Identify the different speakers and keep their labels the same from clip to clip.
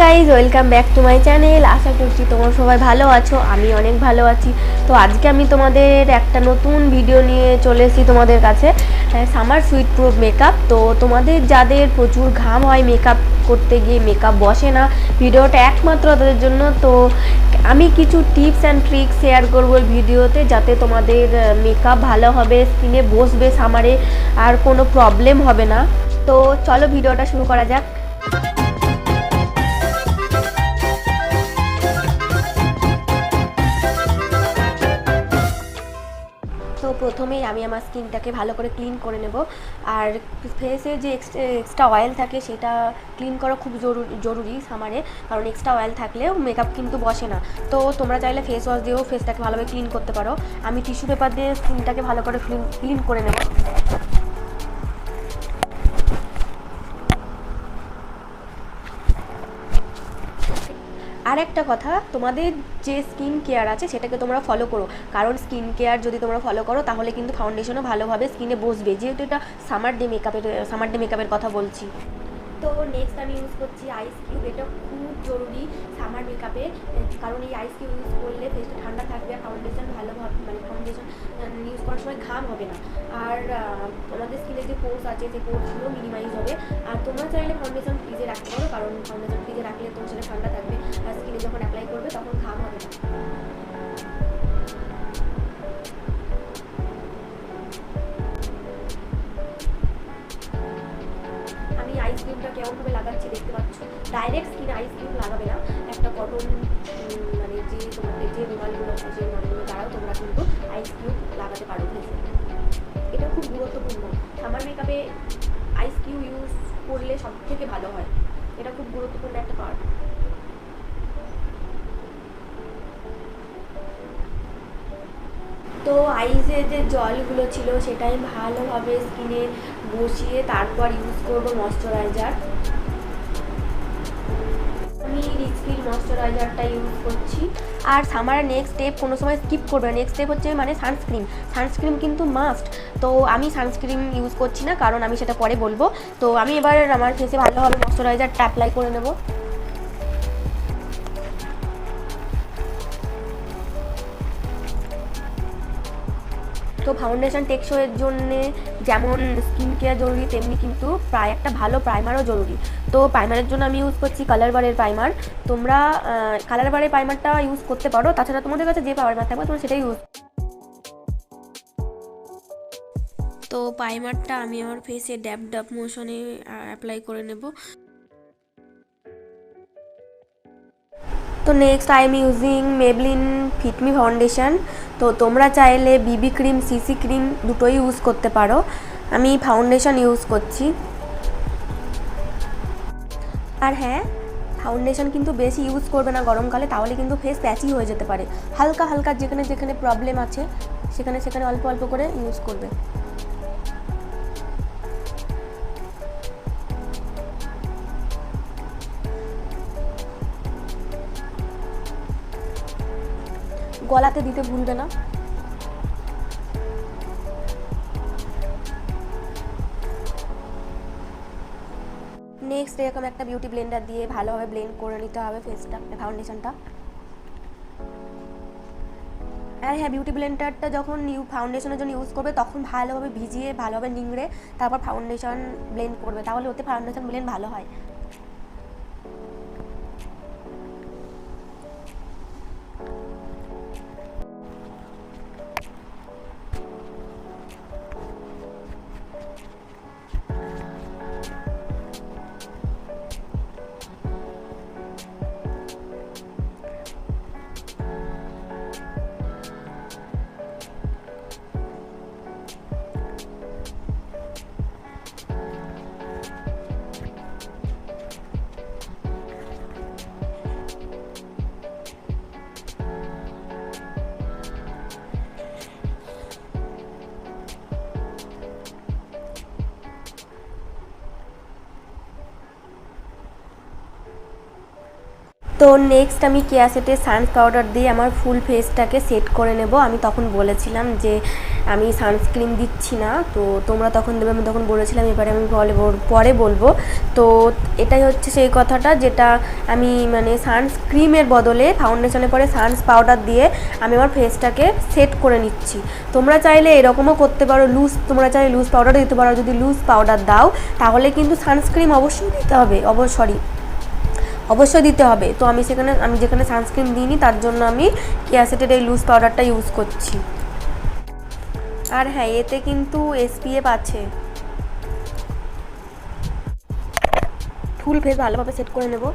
Speaker 1: Guys, welcome back to my channel. আশা করছি তোমরা সবাই ভালো আছো, আমি অনেক ভালো আছি। তো আজকে আমি তোমাদের একটা নতুন ভিডিও নিয়ে চলে এসেছি তোমাদের কাছে, সামার সুইট প্রুফ মেকআপ। তো তোমাদের যাদের প্রচুর ঘাম হয় মেকআপ করতে গিয়ে, মেকআপ বসে না, ভিডিওটা একমাত্র তাদের জন্য। তো আমি কিছু টিপস অ্যান্ড ট্রিক্স শেয়ার করবো এই ভিডিওতে, যাতে তোমাদের মেকআপ ভালো হবে, স্কিনে বসবে সামারে, আর কোনো প্রবলেম হবে না। তো চলো ভিডিওটা শুরু করা যাক। তো প্রথমেই আমি আমার স্কিনটাকে ভালো করে ক্লিন করে নেব। আর ফেসে যে এক্সট্রা অয়েল থাকে সেটা ক্লিন করা খুব জরুরি সামারে, কারণ এক্সট্রা অয়েল থাকলেও মেকআপ কিন্তু বসে না। তো তোমরা চাইলে ফেস ওয়াশ দিয়েও ফেসটাকে ভালোভাবে ক্লিন করতে পারো। আমি টিস্যু পেপার দিয়ে স্কিনটাকে ভালো করে ক্লিন করে নেব। আর একটা কথা, তোমাদের যে স্কিন কেয়ার আছে সেটাকে তোমরা ফলো করো, কারণ স্কিন কেয়ার যদি তোমরা ফলো করো তাহলে কিন্তু ফাউন্ডেশনও ভালোভাবে স্কিনে বসবে, যেহেতু এটা সামার ডে মেকআপের কথা বলছি। তো নেক্সট আমি ইউজ করছি আইস কিউব। এটা খুব জরুরি সামার মেকআপে, কারণ এই আইস কিউব ইউজ করলে ফেসটা ঠান্ডা থাকবে, আর ফাউন্ডেশন ভালোভাবে ফাউন্ডেশন ইউজ করার সময় ঘাম হবে না, আর আমাদের স্কিনে যে পোর্স আছে সেই পোর্সগুলো মিনিমাইজ হবে। আর তোমরা চাইলে ফাউন্ডেশন ফ্রিজে রাখতে পারো, কারণ ফাউন্ডেশন ফ্রিজে রাখলে তো সেটা ঠান্ডা থাকবে, আর স্কিনে যখন অ্যাপ্লাই করবে তখন ঘাম হবে না। আমি আইস কিউবটা কেমনভাবে লাগাচ্ছি দেখতে পাচ্ছ। ডাইরেক্ট স্কিনে আইস কিউব লাগাবে না, একটা কটন মানে যে তোমাদের যে রুমালগুলো আছে সেই রুমালগুলো দ্বারাও তোমরা কিন্তু আইস কিউব লাগাতে পারো ফেসে। এটা খুব গুরুত্বপূর্ণ, সামার মেকআপে আইস কিউব ইউজ করলে সব থেকে ভালো হয়, এটা খুব গুরুত্বপূর্ণ একটা পার্ট। তো আইসে যে জলগুলো ছিল সেটাই ভালোভাবে স্কিনে বসিয়ে তারপর ইউজ করবো ময়শ্চারাইজার। আমি রিচফিল ময়শ্চারাইজারটা ইউজ করছি। আর সামারের নেক্সট স্টেপ কোনো সময় স্কিপ করবে না, নেক্সট স্টেপ হচ্ছে মানে সানস্ক্রিন কিন্তু মাস্ট। তো আমি সানস্ক্রিন ইউজ করছি না, কারণ আমি সেটা পরে বলবো। তো আমি এবার আমার ফেসে ভালোভাবে ময়শ্চারাইজারটা অ্যাপ্লাই করে নেব। তো ফাউন্ডেশন টেকসইয়ের জন্যে যেমন স্কিন কেয়ার জরুরি, তেমনি কিন্তু একটা ভালো প্রাইমারও জরুরি। তো প্রাইমারের জন্য আমি ইউজ করছি কালার বারের প্রাইমার। তোমরা কালার বারের প্রাইমারটা ইউজ করতে পারো, তাছাড়া তোমাদের কাছে যে প্রাইমার থাকবে তোমরা সেটাই ইউজ। তো প্রাইমারটা আমি আমার ফেসে ড্যাব মোশনে অ্যাপ্লাই করে নেব। তো next I am using Maybelline Fit Me foundation. তো তোমরা চাইলে বিবি ক্রিম, সিসি ক্রিম দুটোই ইউজ করতে পারো। আমি ফাউন্ডেশন ইউজ করছি। আর হ্যাঁ, ফাউন্ডেশন কিন্তু বেশি ইউজ করবে না গরমকালে, তাহলে কিন্তু ফেস প্যাচি হয়ে যেতে পারে। হালকা হালকা যেখানে যেখানে প্রবলেম আছে সেখানে সেখানে অল্প অল্প করে ইউজ করবে। গলাতে দিতে ভুলবে না। নেক্সট এরকম একটা বিউটি ব্লেন্ডার দিয়ে ভালোভাবে ব্লেন্ড করে নিতে হবে ফেসটা, ফাউন্ডেশনটা। আর হ্যাঁ, বিউটি ব্লেন্ডারটা যখন ফাউন্ডেশনের জন্য ইউজ করবে তখন ভালোভাবে ভিজিয়ে ভালোভাবে নিংড়ে তারপর ফাউন্ডেশন ব্লেন্ড করবে, তাহলে ওতে ফাউন্ডেশন ব্লেন্ড ভালো হয়। তো নেক্সট আমি কেয়া সেটে সানস পাউডার দিয়ে আমার ফুল ফেসটাকে সেট করে নেব। আমি তখন বলেছিলাম যে আমি সানস্ক্রিন দিচ্ছি না, তো তোমরা তখন দেবে, আমি তখন বলেছিলাম, এবারে আমি পরে বলবো। তো এটাই হচ্ছে সেই কথাটা, যেটা আমি মানে সানস্ক্রিমের বদলে ফাউন্ডেশনের পরে সানস পাউডার দিয়ে আমি আমার ফেসটাকে সেট করে নিচ্ছি। তোমরা চাইলে এরকমও করতে পারো, তোমরা চাইলে লুজ পাউডারও দিতে পারো। যদি লুজ পাউডার দাও তাহলে কিন্তু সানস্ক্রিন অবশ্যই দিতে হবে, অবশ্যই দিতে হবে। তো আমি যেখানে সানস্ক্রিন দিইনি, তার জন্য আমি কেয়া সেটের এই লুজ পাউডারটা ইউজ করছি। আর হ্যাঁ, এতে কিন্তু SPF আছে। ফুল ফেস ভালোভাবে সেট করে নেব।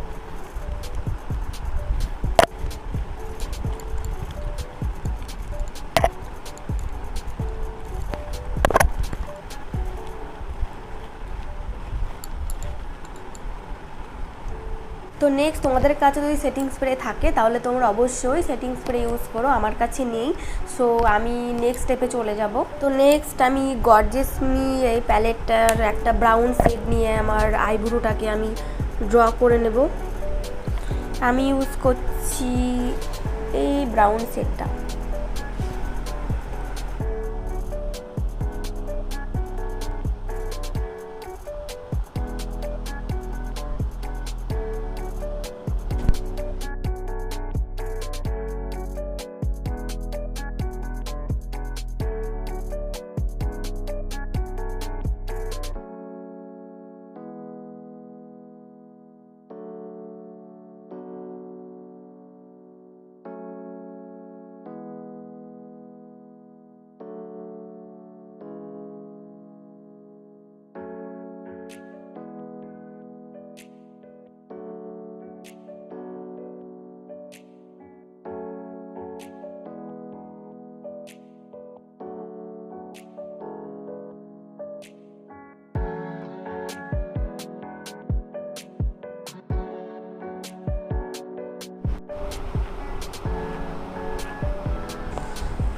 Speaker 1: তো নেক্সট তোমাদের কাছে যদি সেটিং স্প্রে থাকে তাহলে তোমরা অবশ্যই সেটিং স্প্রে ইউজ করো, আমার কাছে নেই। সো আমি নেক্সট স্টেপে চলে যাব। তো নেক্সট আমি গর্জিয়াস মি এই প্যালেটটার একটা ব্রাউন শেড নিয়ে আমার আইব্রোটাকে আমি ড্র করে নেব। আমি ইউজ করছি এই ব্রাউন শেডটা।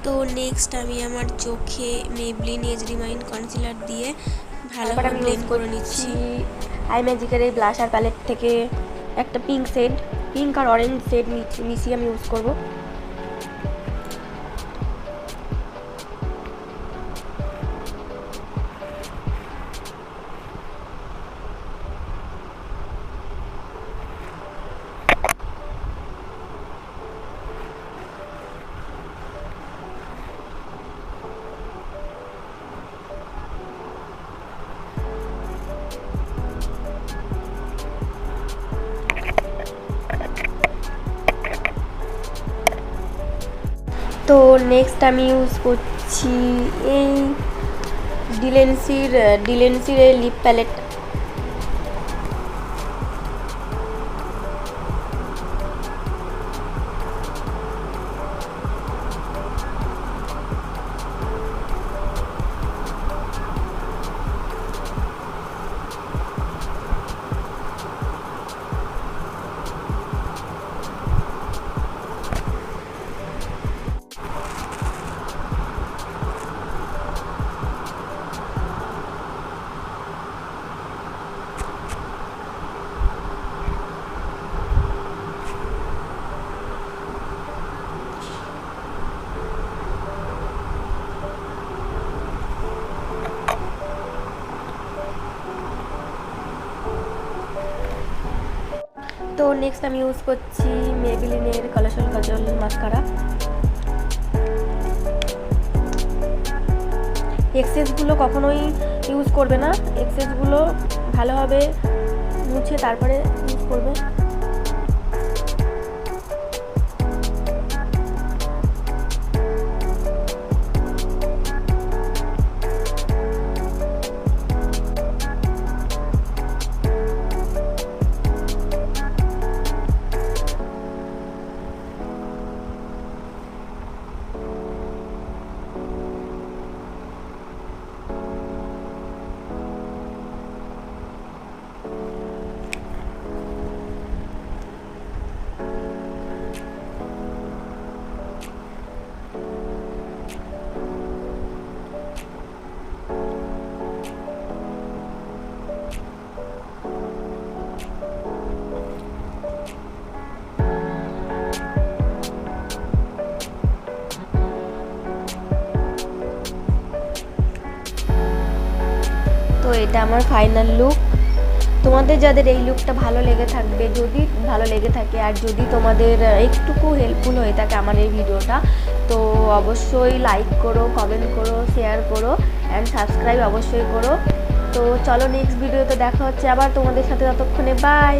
Speaker 1: তো নেক্সট আমি আমার চোখে মেবলিন এজ রিমাইন্ড কনসিলার দিয়ে ভালোভাবে ব্লেন্ড করে নিচ্ছি। আই ম্যাজিকের এই ব্লাশার প্যালেট থেকে একটা পিঙ্ক আর অরেঞ্জ শেড মিশিয়ে আমি ইউজ করব। তো নেক্সট আমি ইউজ করছি এই ডিলেন্সির এই লিপ প্যালেট। তো নেক্সট আমি ইউজ করছি মেবিলিনের কালারফুল কাজল মাস্কারা। এক্সেসগুলো কখনোই ইউজ করবে না, এক্সেসগুলো ভালোভাবে মুছে তারপরে ইউজ করবে। এটা আমার ফাইনাল লুক। তোমাদের যাদের এই লুকটা ভালো লেগে থাকবে, যদি ভালো লেগে থাকে আর যদি তোমাদের একটুকু হেল্পফুল হয়ে থাকে আমার এই ভিডিওটা, তো অবশ্যই লাইক করো, কমেন্ট করো, শেয়ার করো অ্যান্ড সাবস্ক্রাইব অবশ্যই করো। তো চলো নেক্সট ভিডিওতে দেখা হচ্ছে আবার তোমাদের সাথে, ততক্ষণে বাই।